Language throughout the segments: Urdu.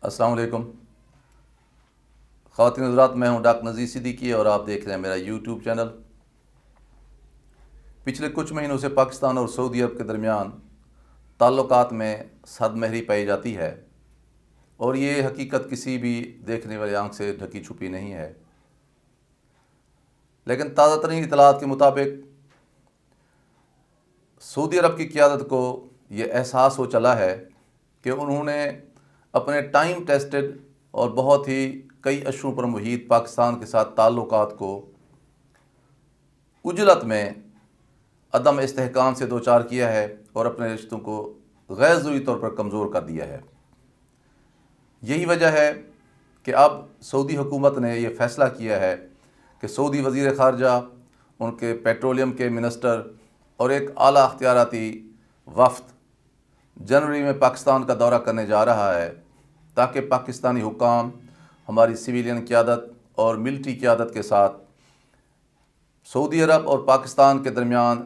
السلام علیکم خواتین حضرات، میں ہوں ڈاکٹر نذیر صدیقی اور آپ دیکھ رہے ہیں میرا یوٹیوب چینل۔ پچھلے کچھ مہینوں سے پاکستان اور سعودی عرب کے درمیان تعلقات میں سرد مہری پائی جاتی ہے، اور یہ حقیقت کسی بھی دیکھنے والے آنکھ سے ڈھکی چھپی نہیں ہے۔ لیکن تازہ ترین اطلاعات کے مطابق سعودی عرب کی قیادت کو یہ احساس ہو چلا ہے کہ انہوں نے اپنے ٹائم ٹیسٹڈ اور بہت ہی کئی اشروں پر محیط پاکستان کے ساتھ تعلقات کو عجلت میں عدم استحکام سے دوچار کیا ہے اور اپنے رشتوں کو غیر ضروری طور پر کمزور کر دیا ہے۔ یہی وجہ ہے کہ اب سعودی حکومت نے یہ فیصلہ کیا ہے کہ سعودی وزیر خارجہ، ان کے پیٹرولیم کے منسٹر اور ایک اعلیٰ اختیاراتی وفد جنوری میں پاکستان کا دورہ کرنے جا رہا ہے، تاکہ پاکستانی حکام ہماری سویلین قیادت اور ملٹری قیادت کے ساتھ سعودی عرب اور پاکستان کے درمیان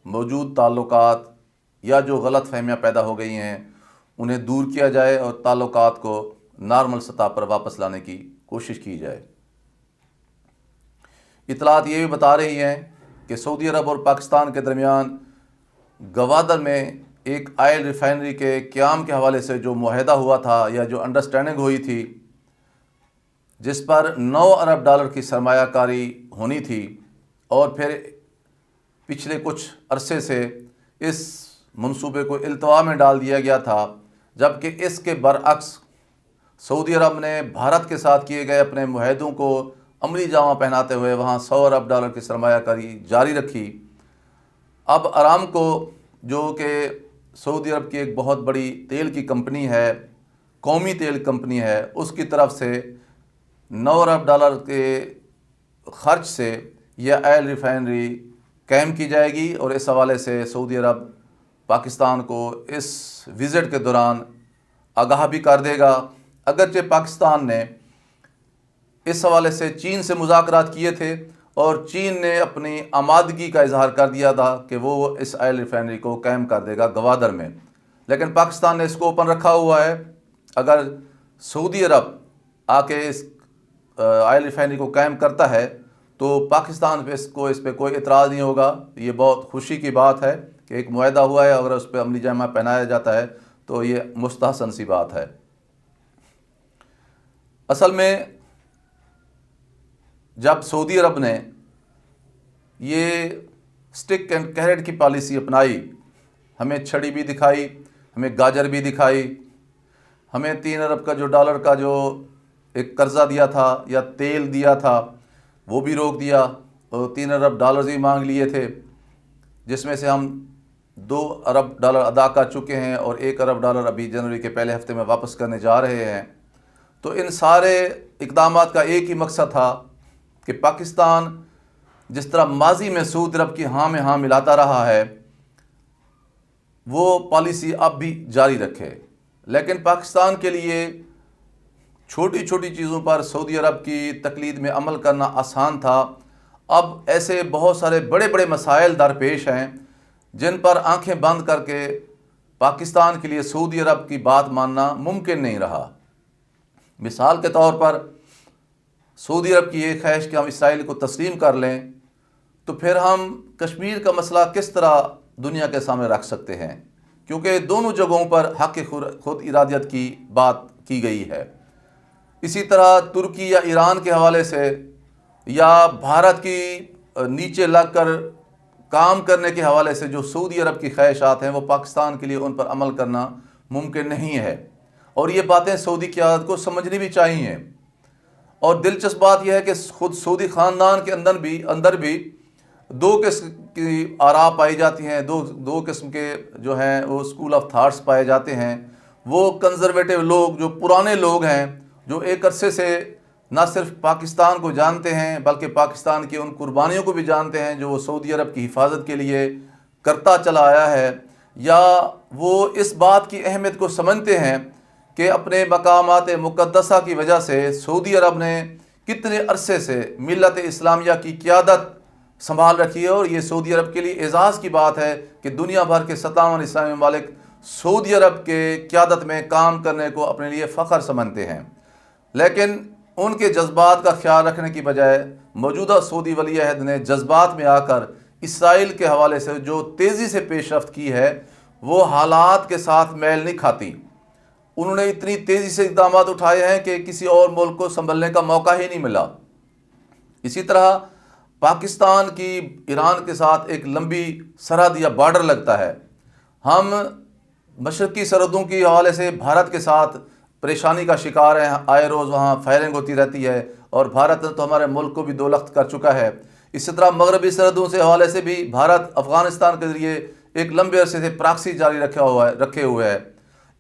موجود تعلقات یا جو غلط فہمیاں پیدا ہو گئی ہیں انہیں دور کیا جائے اور تعلقات کو نارمل سطح پر واپس لانے کی کوشش کی جائے۔ اطلاعات یہ بھی بتا رہی ہیں کہ سعودی عرب اور پاکستان کے درمیان گوادر میں ایک آئل ریفائنری کے قیام کے حوالے سے جو معاہدہ ہوا تھا یا جو انڈرسٹینڈنگ ہوئی تھی، جس پر 9 ارب ڈالر کی سرمایہ کاری ہونی تھی، اور پھر پچھلے کچھ عرصے سے اس منصوبے کو التوا میں ڈال دیا گیا تھا، جبکہ اس کے برعکس سعودی عرب نے بھارت کے ساتھ کیے گئے اپنے معاہدوں کو عملی جامہ پہناتے ہوئے وہاں 100 ارب ڈالر کی سرمایہ کاری جاری رکھی۔ اب ارامکو، جو کہ سعودی عرب کی ایک بہت بڑی تیل کی کمپنی ہے، قومی تیل کمپنی ہے، اس کی طرف سے 9 ارب ڈالر کے خرچ سے یہ آئل ریفائنری قائم کی جائے گی، اور اس حوالے سے سعودی عرب پاکستان کو اس وزٹ کے دوران آگاہ بھی کر دے گا۔ اگرچہ پاکستان نے اس حوالے سے چین سے مذاکرات کیے تھے، اور چین نے اپنی آمادگی کا اظہار کر دیا تھا کہ وہ اس آئل ریفائنری کو قائم کر دے گا گوادر میں، لیکن پاکستان نے اس کو اوپن رکھا ہوا ہے۔ اگر سعودی عرب آ کے اس آئل ریفائنری کو قائم کرتا ہے تو پاکستان پہ اس پہ کوئی اعتراض نہیں ہوگا۔ یہ بہت خوشی کی بات ہے کہ ایک معاہدہ ہوا ہے، اگر اس پہ عملی جامہ پہنایا جاتا ہے تو یہ مستحسن سی بات ہے۔ اصل میں جب سعودی عرب نے یہ سٹک اینڈ کیرٹ کی پالیسی اپنائی، ہمیں چھڑی بھی دکھائی، ہمیں گاجر بھی دکھائی، ہمیں 3 ارب کا جو ڈالر کا جو ایک قرضہ دیا تھا یا تیل دیا تھا وہ بھی روک دیا، اور 3 ارب ڈالرز ہی مانگ لیے تھے، جس میں سے ہم 2 ارب ڈالر ادا کر چکے ہیں، اور 1 ارب ڈالر ابھی جنوری کے پہلے ہفتے میں واپس کرنے جا رہے ہیں۔ تو ان سارے اقدامات کا ایک ہی مقصد تھا کہ پاکستان جس طرح ماضی میں سعودی عرب کی ہاں میں ہاں ملاتا رہا ہے، وہ پالیسی اب بھی جاری رکھے۔ لیکن پاکستان کے لیے چھوٹی چھوٹی چیزوں پر سعودی عرب کی تقلید میں عمل کرنا آسان تھا، اب ایسے بہت سارے بڑے بڑے مسائل درپیش ہیں جن پر آنکھیں بند کر کے پاکستان کے لیے سعودی عرب کی بات ماننا ممکن نہیں رہا۔ مثال کے طور پر سعودی عرب کی یہ خواہش کہ ہم اسرائیل کو تسلیم کر لیں، تو پھر ہم کشمیر کا مسئلہ کس طرح دنیا کے سامنے رکھ سکتے ہیں، کیونکہ دونوں جگہوں پر حق خود ارادیت کی بات کی گئی ہے۔ اسی طرح ترکی یا ایران کے حوالے سے یا بھارت کی نیچے لگ کر کام کرنے کے حوالے سے جو سعودی عرب کی خواہشات ہیں، وہ پاکستان کے لیے ان پر عمل کرنا ممکن نہیں ہے، اور یہ باتیں سعودی قیادت کو سمجھنی بھی چاہیے۔ اور دلچسپ بات یہ ہے کہ خود سعودی خاندان کے اندر بھی 2 قسم کی آراء پائی جاتی ہیں، دو قسم کے جو ہیں وہ اسکول آف تھاٹس پائے جاتے ہیں۔ وہ کنزرویٹو لوگ، جو پرانے لوگ ہیں، جو ایک عرصے سے نہ صرف پاکستان کو جانتے ہیں بلکہ پاکستان کی ان قربانیوں کو بھی جانتے ہیں جو وہ سعودی عرب کی حفاظت کے لیے کرتا چلا آیا ہے، یا وہ اس بات کی اہمیت کو سمجھتے ہیں کہ اپنے مقامات مقدسہ کی وجہ سے سعودی عرب نے کتنے عرصے سے ملت اسلامیہ کی قیادت سنبھال رکھی ہے، اور یہ سعودی عرب کے لیے اعزاز کی بات ہے کہ دنیا بھر کے 57 اسلامی ممالک سعودی عرب کے قیادت میں کام کرنے کو اپنے لیے فخر سمجھتے ہیں، لیکن ان کے جذبات کا خیال رکھنے کی بجائے موجودہ سعودی ولی عہد نے جذبات میں آ کر اسرائیل کے حوالے سے جو تیزی سے پیش رفت کی ہے وہ حالات کے ساتھ میل نہیں کھاتی۔ انہوں نے اتنی تیزی سے اقدامات اٹھائے ہیں کہ کسی اور ملک کو سنبھلنے کا موقع ہی نہیں ملا۔ اسی طرح پاکستان کی ایران کے ساتھ ایک لمبی سرحد یا بارڈر لگتا ہے۔ ہم مشرقی سرحدوں کی حوالے سے بھارت کے ساتھ پریشانی کا شکار ہیں، آئے روز وہاں فائرنگ ہوتی رہتی ہے اور بھارت نے تو ہمارے ملک کو بھی دو لخت کر چکا ہے۔ اسی طرح مغربی سرحدوں سے حوالے سے بھی بھارت افغانستان کے ذریعے ایک لمبے عرصے سے پراکسی جاری رکھے ہوئے ہے۔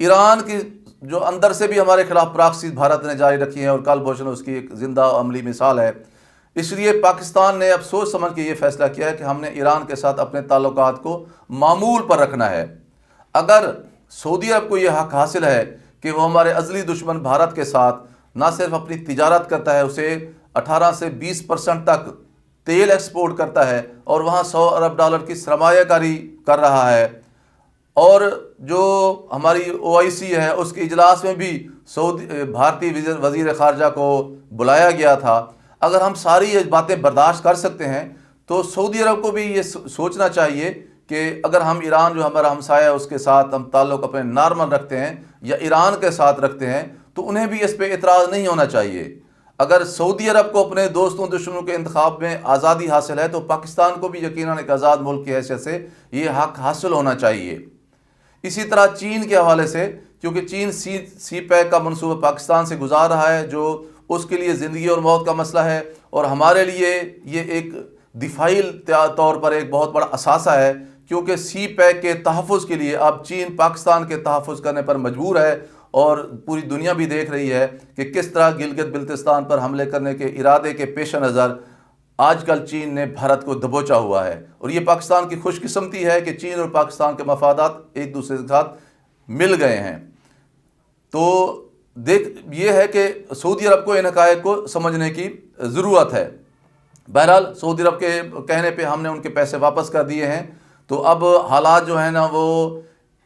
ایران کی جو اندر سے بھی ہمارے خلاف پراکسی بھارت نے جاری رکھی ہے اور کل بھوشن اس کی ایک زندہ عملی مثال ہے۔ اس لیے پاکستان نے اب سوچ سمجھ کے یہ فیصلہ کیا ہے کہ ہم نے ایران کے ساتھ اپنے تعلقات کو معمول پر رکھنا ہے۔ اگر سعودی عرب کو یہ حق حاصل ہے کہ وہ ہمارے ازلی دشمن بھارت کے ساتھ نہ صرف اپنی تجارت کرتا ہے، اسے 18 سے 20% تک تیل ایکسپورٹ کرتا ہے اور وہاں $100 ارب کی سرمایہ کاری کر رہا ہے، اور جو ہماری OIC ہے اس کے اجلاس میں بھی بھارتی وزیر خارجہ کو بلایا گیا تھا، اگر ہم ساری یہ باتیں برداشت کر سکتے ہیں تو سعودی عرب کو بھی یہ سوچنا چاہیے کہ اگر ہم ایران جو ہمارا ہمسایہ ہے اس کے ساتھ ہم تعلق اپنے نارمل رکھتے ہیں یا ایران کے ساتھ رکھتے ہیں تو انہیں بھی اس پہ اعتراض نہیں ہونا چاہیے۔ اگر سعودی عرب کو اپنے دوستوں دشمنوں کے انتخاب میں آزادی حاصل ہے تو پاکستان کو بھی یقیناً ایک آزاد ملک کی حیثیت سے یہ حق حاصل ہونا چاہیے۔ اسی طرح چین کے حوالے سے، کیونکہ چین سی پیک کا منصوبہ پاکستان سے گزار رہا ہے جو اس کے لیے زندگی اور موت کا مسئلہ ہے، اور ہمارے لیے یہ ایک دفاعی طور پر ایک بہت بڑا اثاثہ ہے، کیونکہ سی پیک کے تحفظ کے لیے اب چین پاکستان کے تحفظ کرنے پر مجبور ہے، اور پوری دنیا بھی دیکھ رہی ہے کہ کس طرح گلگت بلتستان پر حملے کرنے کے ارادے کے پیش نظر آج کل چین نے بھارت کو دبوچا ہوا ہے، اور یہ پاکستان کی خوش قسمتی ہے کہ چین اور پاکستان کے مفادات ایک دوسرے کے ساتھ مل گئے ہیں۔ تو یہ ہے کہ سعودی عرب کو ان حقائق کو سمجھنے کی ضرورت ہے۔ بہرحال سعودی عرب کے کہنے پہ ہم نے ان کے پیسے واپس کر دیے ہیں، تو اب حالات جو ہیں نا وہ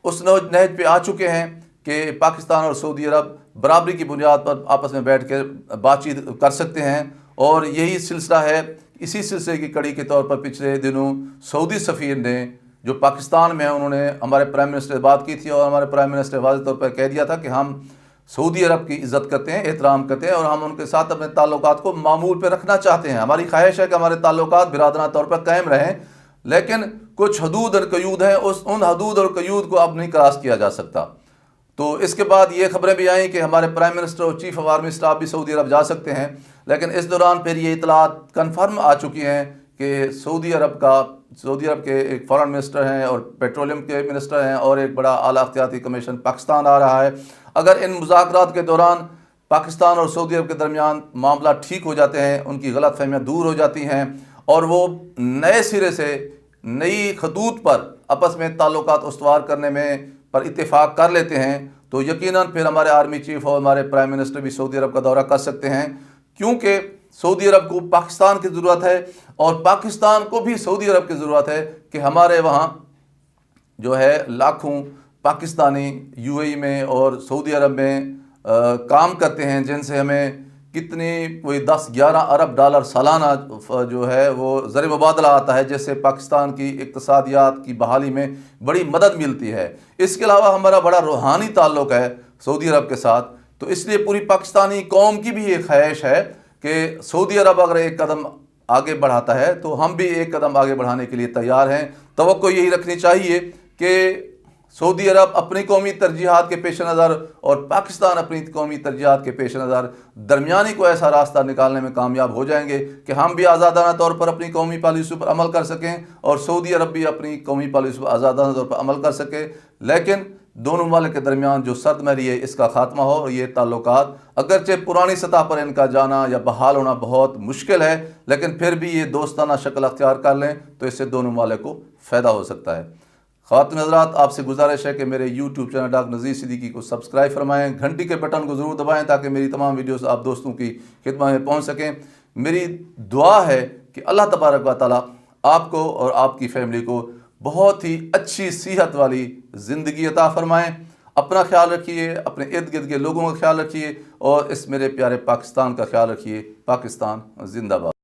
اس نہج پہ آ چکے ہیں کہ پاکستان اور سعودی عرب برابری کی بنیاد پر آپس میں بیٹھ کے بات چیت کر سکتے ہیں، اور یہی سلسلہ ہے۔ اسی سلسلے کی کڑی کے طور پر پچھلے دنوں سعودی سفیر نے جو پاکستان میں ہیں انہوں نے ہمارے پرائم منسٹر سے بات کی تھی، اور ہمارے پرائم منسٹر واضح طور پر کہہ دیا تھا کہ ہم سعودی عرب کی عزت کرتے ہیں، احترام کرتے ہیں، اور ہم ان کے ساتھ اپنے تعلقات کو معمول پہ رکھنا چاہتے ہیں۔ ہماری خواہش ہے کہ ہمارے تعلقات برادرانہ طور پر قائم رہیں، لیکن کچھ حدود اور قیود ہیں، ان حدود اور قیود کو اب نہیں کراس کیا جا سکتا۔ تو اس کے بعد یہ خبریں بھی آئیں کہ ہمارے پرائم منسٹر اور چیف آف آرمی اسٹاف بھی سعودی عرب جا سکتے ہیں، لیکن اس دوران پھر یہ اطلاعات کنفرم آ چکی ہیں کہ سعودی عرب کے ایک فارن منسٹر ہیں اور پیٹرولیم کے منسٹر ہیں، اور ایک بڑا اعلیٰ اختیاراتی کمیشن پاکستان آ رہا ہے۔ اگر ان مذاکرات کے دوران پاکستان اور سعودی عرب کے درمیان معاملات ٹھیک ہو جاتے ہیں، ان کی غلط فہمیاں دور ہو جاتی ہیں، اور وہ نئے سرے سے نئی خطوط پر آپس میں تعلقات استوار کرنے میں پر اتفاق کر لیتے ہیں، تو یقیناً پھر ہمارے آرمی چیف اور ہمارے پرائم منسٹر بھی سعودی عرب کا دورہ کر سکتے ہیں، کیونکہ سعودی عرب کو پاکستان کی ضرورت ہے اور پاکستان کو بھی سعودی عرب کی ضرورت ہے کہ ہمارے وہاں جو ہے لاکھوں پاکستانی UAE میں اور سعودی عرب میں کام کرتے ہیں، جن سے ہمیں کتنی کوئی 10-11 ارب ڈالر سالانہ جو ہے وہ زر مبادلہ آتا ہے، جس سے پاکستان کی اقتصادیات کی بحالی میں بڑی مدد ملتی ہے۔ اس کے علاوہ ہمارا بڑا روحانی تعلق ہے سعودی عرب کے ساتھ، تو اس لیے پوری پاکستانی قوم کی بھی یہ خواہش ہے کہ سعودی عرب اگر ایک قدم آگے بڑھاتا ہے تو ہم بھی ایک قدم آگے بڑھانے کے لیے تیار ہیں۔ توقع یہی رکھنی چاہیے کہ سعودی عرب اپنی قومی ترجیحات کے پیش نظر اور پاکستان اپنی قومی ترجیحات کے پیش نظر درمیانی کو ایسا راستہ نکالنے میں کامیاب ہو جائیں گے کہ ہم بھی آزادانہ طور پر اپنی قومی پالیسی پر عمل کر سکیں اور سعودی عرب بھی اپنی قومی پالیسی پر آزادانہ طور پر عمل کر سکے، لیکن دونوں ممالک کے درمیان جو سرد مہری ہے اس کا خاتمہ ہو، اور یہ تعلقات اگرچہ پرانی سطح پر ان کا جانا یا بحال ہونا بہت مشکل ہے، لیکن پھر بھی یہ دوستانہ شکل اختیار کر لیں تو اس سے دونوں ممالک کو فائدہ ہو سکتا ہے۔ خواتین حضرات، آپ سے گزارش ہے کہ میرے YouTube channel doctor Nazir Siddiqui کو سبسکرائب فرمائیں، گھنٹی کے بٹن کو ضرور دبائیں تاکہ میری تمام ویڈیوز آپ دوستوں کی خدمت میں پہنچ سکیں۔ میری دعا ہے کہ اللہ تبارک و تعالیٰ آپ کو اور آپ کی فیملی کو بہت ہی اچھی صحت والی زندگی عطا فرمائیں۔ اپنا خیال رکھیے، اپنے ارد گرد کے لوگوں کا خیال رکھیے، اور اس میرے پیارے پاکستان کا خیال رکھیے۔ پاکستان زندہ باد۔